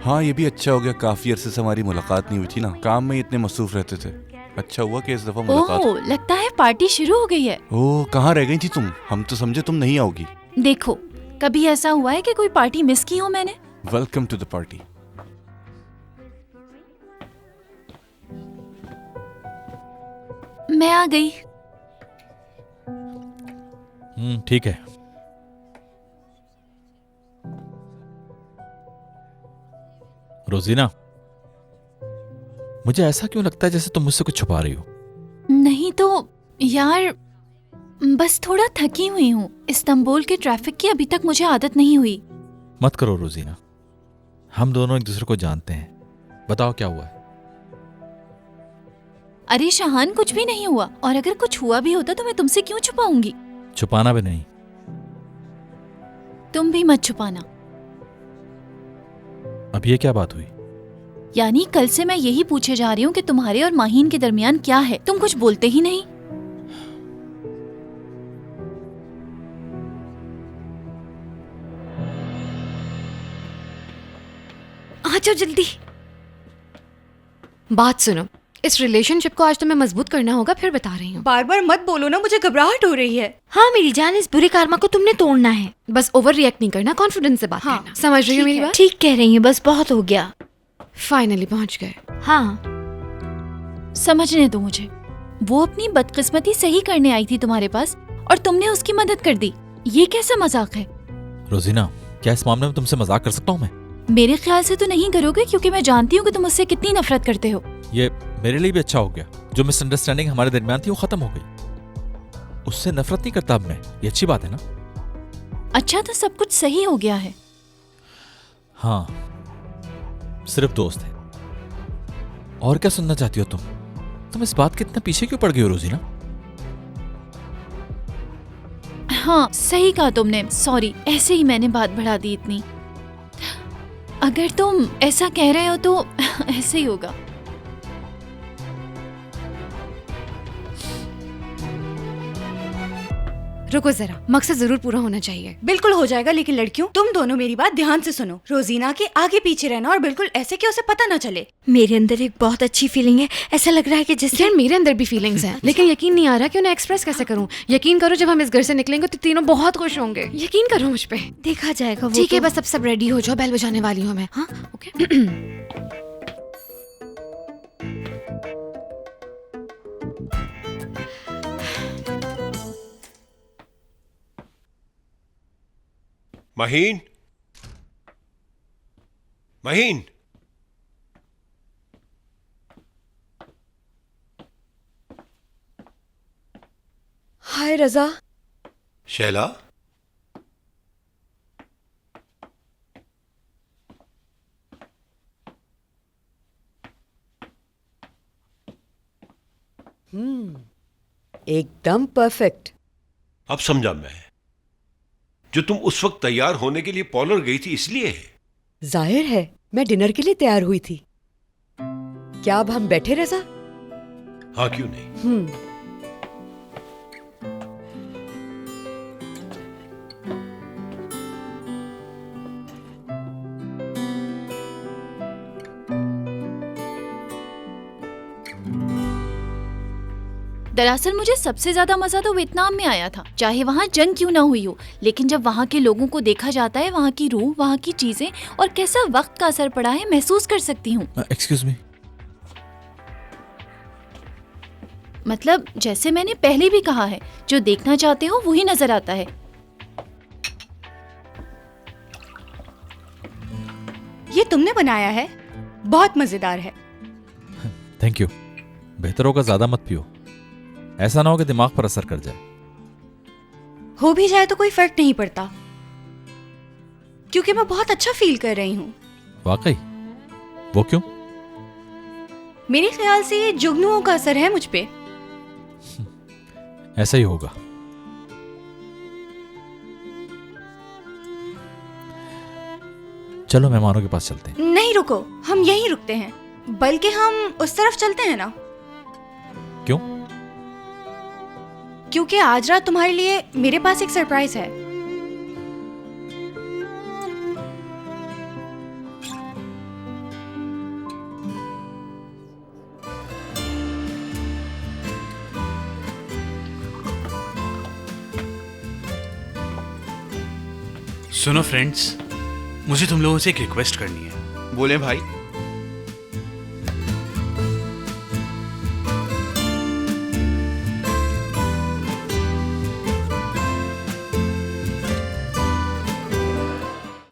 हाँ ये भी अच्छा हो गया, काफी अरसे से हमारी मुलाकात नहीं हुई थी ना, काम में इतने मसरूफ रहते थे। अच्छा हुआ कि इस दफा मुलाकात। ओह, लगता है पार्टी शुरू हो गई है। ओह कहाँ रह गई थी तुम? हम तो समझे तुम नहीं आओगी। देखो, कभी ऐसा हुआ है कि कोई पार्टी मिस की हो मैंने? Welcome to the party. मैं आ गई। ठीक है। रोजीना, मुझे ऐसा क्यों लगता है जैसे तुम मुझसे कुछ छुपा रही हो? नहीं तो यार, बस थोड़ा थकी हुई हूँ। इस्तांबुल के ट्रैफिक की अभी तक मुझे आदत नहीं हुई। मत करो रोजीना, हम दोनों एक दूसरे को जानते हैं। बताओ क्या हुआ है? अरे शाहान, कुछ भी नहीं हुआ, और अगर कुछ हुआ भी होता तो मैं तुमसे क्यों छुपाऊंगी? छुपाना भी नहीं। तुम भी मत छुपाना। अब ये क्या बात हुई? यानी कल से मैं यही पूछे जा रही हूँ कि तुम्हारे और माहीन के दरमियान क्या है। तुम कुछ बोलते ही नहीं। आ जाओ जल्दी। बात सुनो, इस रिलेशनशिप को आज तुम्हें मजबूत करना होगा, फिर बता रही हूँ। बार बार मत बोलो ना, मुझे घबराहट हो रही है। हाँ मेरी जान, इस बुरे कर्मा को तुमने तोड़ना है। बस ओवर रिएक्ट नहीं करना, कॉन्फिडेंस से बात हाँ, करना। समझ रही हो ठीक मेरी है। बात? ठीक कह रही है, बस बहुत हो गया। फाइनली पहुंच गए। हाँ समझने दो मुझे। वो अपनी बदकिस्मती सही करने आई थी तुम्हारे पास, और तुमने उसकी मदद कर दी। ये कैसा मजाक है? रोजीना, क्या इस मामले में तुमसे मजाक कर सकता हूँ मैं? मेरे ख्याल से तो नहीं करोगे, क्योंकि मैं जानती हूँ कि तुम उससे कितनी नफरत करते हो। ये मेरे लिए भी अच्छा हो गया। जो मिसअंडरस्टैंडिंग हमारे दरमियान थी वो खत्म हो गई। उससे नफरत नहीं करता अब मैं। ये अच्छी बात है ना? अच्छा, तो सब कुछ सही हो गया है। हाँ, सिर्फ दोस्त है। और क्या सुनना चाहती हो तुम? तुम इस बात के इतना पीछे क्यों पड़ गई हो रोजीना? हाँ सही कहा तुमने, सॉरी, ऐसे ही मैंने बात बढ़ा दी इतनी। अगर तुम ऐसा कह रहे हो तो ऐसे ही होगा। रुको जरा, मकसद जरूर पूरा होना चाहिए। बिल्कुल हो जाएगा, लेकिन लड़कियों तुम दोनों मेरी बात ध्यान से सुनो। रोजीना के आगे पीछे रहना, और बिल्कुल ऐसे कि उसे पता ना चले। मेरे अंदर एक बहुत अच्छी फीलिंग है। ऐसा लग रहा है कि जैसे यार मेरे अंदर भी फीलिंग्स हैं, लेकिन यकीन नहीं आ रहा कि उन्हें एक्सप्रेस कैसे करूं। यकीन करो, जब हम इस घर से निकलेंगे तो तीनों बहुत खुश होंगे। यकीन करो मुझ पे। देखा जाएगा। वो ठीक है, तो- बस अब सब रेडी हो जाओ, बेल बजाने वाली हूँ मैं। हाँ ओके। महीन, महीन, हाय रजा। शैला, एकदम परफेक्ट। अब समझा मैं। जो तुम उस वक्त तैयार होने के लिए पार्लर गई थी इसलिए है। जाहिर है मैं डिनर के लिए तैयार हुई थी। क्या अब हम बैठे रजा? हाँ क्यों नहीं। दरअसल मुझे सबसे ज्यादा मजा तो वियतनाम में आया था, चाहे वहाँ जंग क्यों ना हुई हो। लेकिन जब वहाँ के लोगों को देखा जाता है, वहाँ की रूह, वहाँ की चीजें, और कैसा वक्त का असर पड़ा है, महसूस कर सकती हूँ। Excuse me. मतलब जैसे मैंने पहले भी कहा है, जो देखना चाहते हो वही नजर आता है। ये तुमने बनाया है, बहुत मजेदार है। Thank you. बेहतर होगा ज्यादा मत पियो, ऐसा ना हो कि दिमाग पर असर कर जाए। हो भी जाए तो कोई फर्क नहीं पड़ता, क्योंकि मैं बहुत अच्छा फील कर रही हूँ। वाकई? वो क्यों? मेरे ख्याल से ये जुगनुओं का असर है मुझ पे। ऐसा ही होगा। चलो मेहमानों के पास चलते हैं। नहीं रुको, हम यहीं रुकते हैं, बल्कि हम उस तरफ चलते हैं ना। क्यों? क्योंकि आज रात तुम्हारे लिए मेरे पास एक सरप्राइज है। सुनो फ्रेंड्स, मुझे तुम लोगों से एक रिक्वेस्ट करनी है। बोले भाई।